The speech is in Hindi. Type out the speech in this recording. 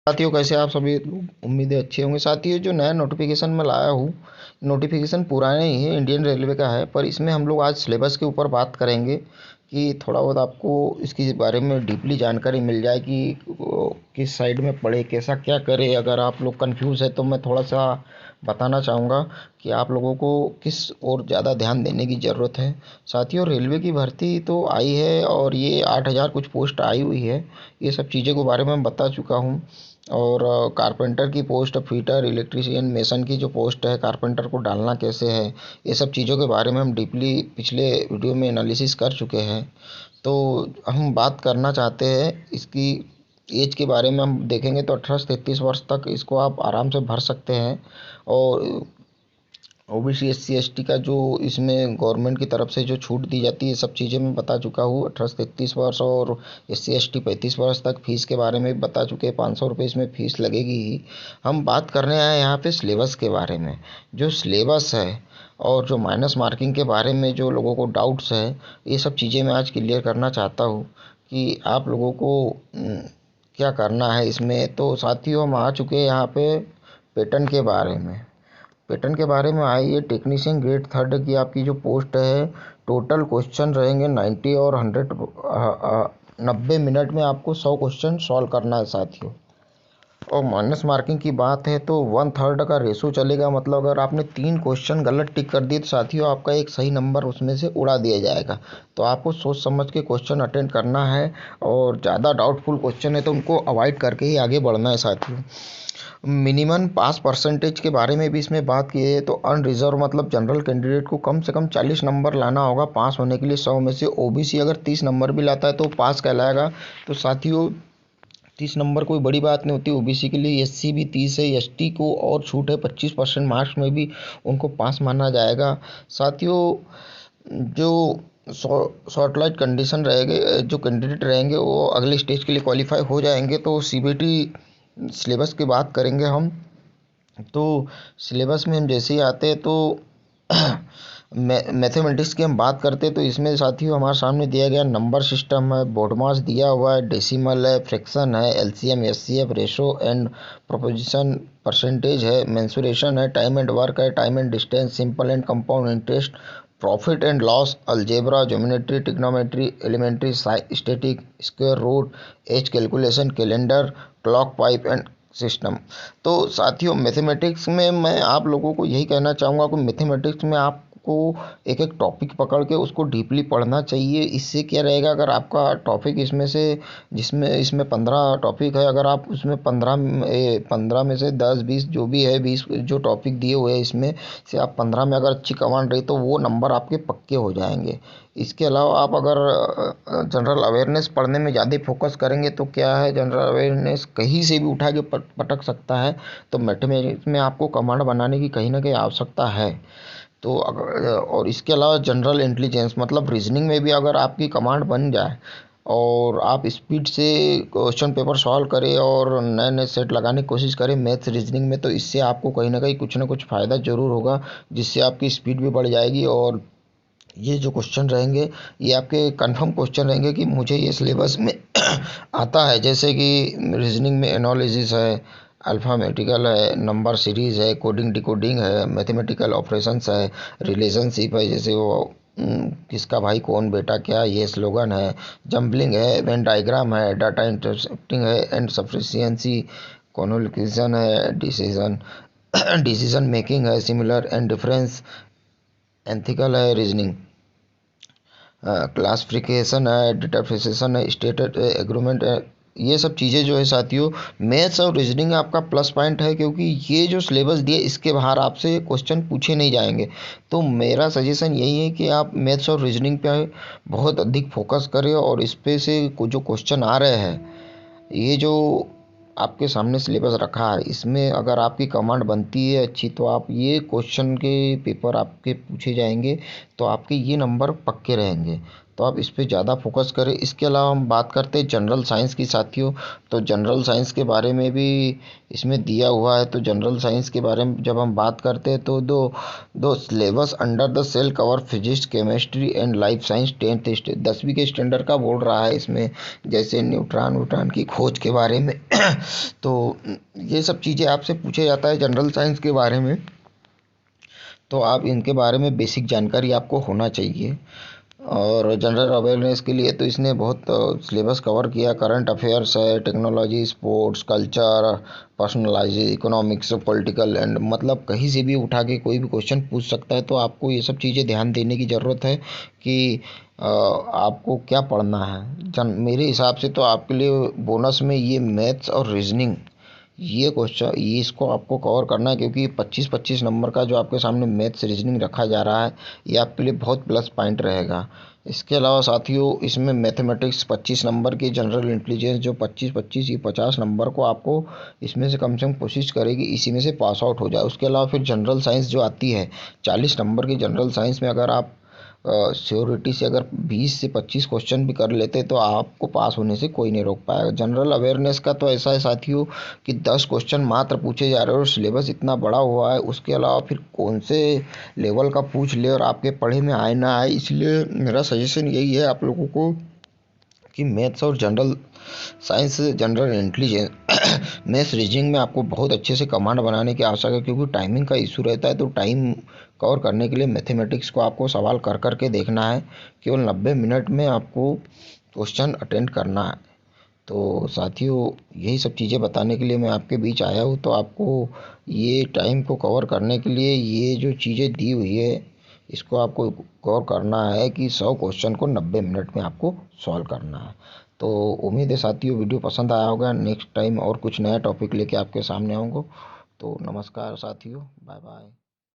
साथियों, कैसे आप सभी लोग? उम्मीद है अच्छे होंगे। साथियों, जो नया नोटिफिकेशन मैं लाया हूँ, नोटिफिकेशन पुराना ही है, इंडियन रेलवे का है, पर इसमें हम लोग आज सिलेबस के ऊपर बात करेंगे कि थोड़ा बहुत आपको इसके बारे में डीपली जानकारी मिल जाए कि किस साइड में पढ़े, कैसा क्या करे। अगर आप लोग कंफ्यूज है तो मैं थोड़ा सा बताना चाहूँगा कि आप लोगों को किस और ज़्यादा ध्यान देने की ज़रूरत है। साथियों, रेलवे की भर्ती तो आई है और ये 8,000 कुछ पोस्ट आई हुई है। ये सब चीज़ों के बारे में मैं बता चुका हूँ। और कारपेंटर की पोस्ट, फिटर, इलेक्ट्रीशियन, मेसन की जो पोस्ट है, कारपेंटर को डालना कैसे है, ये सब चीज़ों के बारे में हम डीपली पिछले वीडियो में एनालिसिस कर चुके हैं। तो हम बात करना चाहते हैं इसकी एज के बारे में। हम देखेंगे तो 18 से 33 वर्ष तक इसको आप आराम से भर सकते हैं। और ओबीसी, एससी, एसटी का जो इसमें गवर्नमेंट की तरफ से जो छूट दी जाती है, सब चीज़ें मैं बता चुका हूँ। 18 से 33 वर्ष और एससी एसटी 35 वर्ष तक। फीस के बारे में भी बता चुके हैं, 500 रुपये इसमें फ़ीस लगेगी ही। हम बात करने आए यहाँ पे सिलेबस के बारे में। जो सिलेबस है और जो माइनस मार्किंग के बारे में जो लोगों को डाउट्स है, ये सब चीज़ें मैं आज क्लियर करना चाहता हूँ कि आप लोगों को क्या करना है इसमें। तो साथियों, हम आ चुके हैं यहाँ पे पैटर्न के बारे में। पैटर्न के बारे में आई है टेक्नीशियन ग्रेड थर्ड की आपकी जो पोस्ट है। टोटल क्वेश्चन रहेंगे 90 और 90 मिनट में आपको 100 क्वेश्चन सॉल्व करना है साथियों। और माइनस मार्किंग की बात है तो 1/3 का रेशो चलेगा। मतलब अगर आपने 3 क्वेश्चन गलत टिक कर दिए तो साथियों आपका एक सही नंबर उसमें से उड़ा दिया जाएगा। तो आपको सोच समझ के क्वेश्चन अटेंड करना है और ज़्यादा डाउटफुल क्वेश्चन है तो उनको अवॉइड करके ही आगे बढ़ना है साथियों। मिनिमम पास परसेंटेज के बारे में भी इसमें बात की है। तो अनरिजर्व मतलब जनरल कैंडिडेट को कम से कम 40 नंबर लाना होगा पास होने के लिए 100 में से। ओबीसी अगर 30 नंबर भी लाता है तो पास कहलाएगा। तो साथियों, 30 नंबर कोई बड़ी बात नहीं होती ओबीसी के लिए। एससी भी 30 है, एसटी को और छूट है 25% मार्क्स में भी उनको पास माना जाएगा। साथियों, जो शॉर्टलाइट कंडीशन रहेंगे, जो कैंडिडेट रहेंगे वो अगले स्टेज के लिए क्वालिफाई हो जाएंगे। तो सीबीटी सिलेबस की बात करेंगे हम। तो सिलेबस में हम जैसे ही आते हैं तो मैथमेटिक्स की हम बात करते हैं तो इसमें साथियों हमारे सामने दिया गया नंबर सिस्टम है, बोर्ड मास दिया हुआ है, डेसिमल है, फ्रैक्शन है, LCM, HCF, ratio and proportion, percentage है, मेंसुरेशन है, टाइम एंड वर्क है, time and distance, simple and compound interest, profit and loss, algebra, geometry, trigonometry, elementary, statistics, square root, age calculation, calendar, clock pipe and cistern. तो साथियों, मैथमेटिक्स में मैं आप लोगों को यही कहना चाहूँगा कि मैथमेटिक्स में आपको एक एक टॉपिक पकड़ के उसको डीपली पढ़ना चाहिए। इससे क्या रहेगा, अगर आपका टॉपिक इसमें से इसमें 15 टॉपिक है, अगर आप उसमें 15 में से 10-20 जो भी है, 20 जो टॉपिक दिए हुए हैं इसमें से आप 15 में अगर अच्छी कमांड रही तो वो नंबर आपके पक्के हो जाएंगे। इसके अलावा आप अगर जनरल अवेयरनेस पढ़ने में ज़्यादा फोकस करेंगे तो क्या है, जनरल अवेयरनेस कहीं से भी उठा के पटक सकता है। तो मैथमेटिक्स में आपको कमांड बनाने की कहीं ना कहीं आवश्यकता है। तो अगर और इसके अलावा जनरल इंटेलिजेंस मतलब रीजनिंग में भी अगर आपकी कमांड बन जाए और आप स्पीड से क्वेश्चन पेपर सॉल्व करें और नए नए सेट लगाने की कोशिश करें मैथ्स रीजनिंग में, तो इससे आपको कहीं ना कुछ फ़ायदा ज़रूर होगा, जिससे आपकी स्पीड भी बढ़ जाएगी। और ये जो क्वेश्चन रहेंगे ये आपके कंफर्म क्वेश्चन रहेंगे कि मुझे ये सिलेबस में आता है। जैसे कि रीजनिंग में एनालिसिस है, अल्फ़ामेटिकल है, नंबर सीरीज़ है, कोडिंग डिकोडिंग है, मैथमेटिकल ऑपरेशंस है, रिलेशनशिप है, जैसे वो किसका भाई कौन बेटा क्या, ये स्लोगन है, जंबलिंग है, वेन डायग्राम है, डाटा इंटरसेप्टिंग है एंड सफिशिएंसी, कॉन्वोल्यूशन है, डिसीजन डिसीजन मेकिंग है, सिमिलर एंड डिफरेंस, एथिकल है, रीजनिंग, क्लासिफिकेशन है, डिटरफिकेशन है, स्टेट एग्रीमेंट है। ये सब चीज़ें जो है साथियों, मैथ्स और रीजनिंग आपका प्लस पॉइंट है, क्योंकि ये जो सिलेबस दिया इसके बाहर आपसे क्वेश्चन पूछे नहीं जाएंगे। तो मेरा सजेशन यही है कि आप मैथ्स और रीजनिंग पे बहुत अधिक फोकस करें और इस पे से जो क्वेश्चन आ रहे हैं, ये जो आपके सामने सिलेबस रखा है, इसमें अगर आपकी कमांड बनती है अच्छी तो आप ये क्वेश्चन के पेपर आपके पूछे जाएंगे तो आपके ये नंबर पक्के रहेंगे। तो आप इस पे ज़्यादा फोकस करें। इसके अलावा हम बात करते हैं जनरल साइंस की साथियों। तो जनरल साइंस के बारे में भी इसमें दिया हुआ है। तो जनरल साइंस के बारे में जब हम बात करते हैं तो दो दो syllabus under the cell cover physics, chemistry and life science 10वीं के स्टैंडर्ड का बोल रहा है इसमें, जैसे न्यूट्रॉन की खोज के बारे में। तो ये सब चीज़ें आपसे पूछा जाता है जनरल साइंस के बारे में, तो आप इनके बारे में बेसिक जानकारी आपको होना चाहिए। और जनरल अवेयरनेस के लिए तो इसने बहुत सिलेबस कवर किया। करंट अफेयर्स है, technology, sports, culture, personalise, economics, political and मतलब कहीं से भी उठा के कोई भी क्वेश्चन पूछ सकता है। तो आपको ये सब चीज़ें ध्यान देने की ज़रूरत है कि आपको क्या पढ़ना है। मेरे हिसाब से तो आपके लिए बोनस में ये मैथ्स और रीजनिंग, ये क्वेश्चन ये इसको आपको कवर करना है, क्योंकि 25-25 नंबर का जो आपके सामने मैथ्स रीजनिंग रखा जा रहा है, ये आपके लिए बहुत प्लस पॉइंट रहेगा। इसके अलावा साथियों इसमें मैथमेटिक्स 25 नंबर की, जनरल इंटेलिजेंस जो 25-25 ये 50 नंबर को आपको इसमें से कम कोशिश करेगी इसी में से पास आउट हो जाए। उसके अलावा फिर जनरल साइंस जो आती है 40 नंबर की, जनरल साइंस में अगर आप श्योरिटी से अगर 20 से 25 क्वेश्चन भी कर लेते तो आपको पास होने से कोई नहीं रोक पाएगा। जनरल अवेयरनेस का तो ऐसा है साथियों कि 10 क्वेश्चन मात्र पूछे जा रहे हैं और सिलेबस इतना बड़ा हुआ है। उसके अलावा फिर कौन से लेवल का पूछ ले और आपके पढ़े में आए ना आए, इसलिए मेरा सजेशन यही है आप लोगों को कि मैथ्स और general science, general intelligence maths reasoning में आपको बहुत अच्छे से कमांड बनाने की आवश्यकता है, क्योंकि टाइमिंग का इशू रहता है। तो टाइम कवर करने के लिए मैथमेटिक्स को आपको सवाल कर कर के देखना है। केवल 90 मिनट में आपको क्वेश्चन अटेंड करना है। तो साथियों यही सब चीज़ें बताने के लिए मैं आपके बीच आया हूँ। तो आपको ये टाइम को कवर करने के लिए ये जो चीज़ें दी हुई है इसको आपको कवर करना है कि 100 क्वेश्चन को 90 मिनट में आपको सॉल्व करना है। तो उम्मीद है साथियों वीडियो पसंद आया होगा। नेक्स्ट टाइम और कुछ नया टॉपिक लेके आपके सामने आऊँगा। तो नमस्कार साथियों, बाय बाय।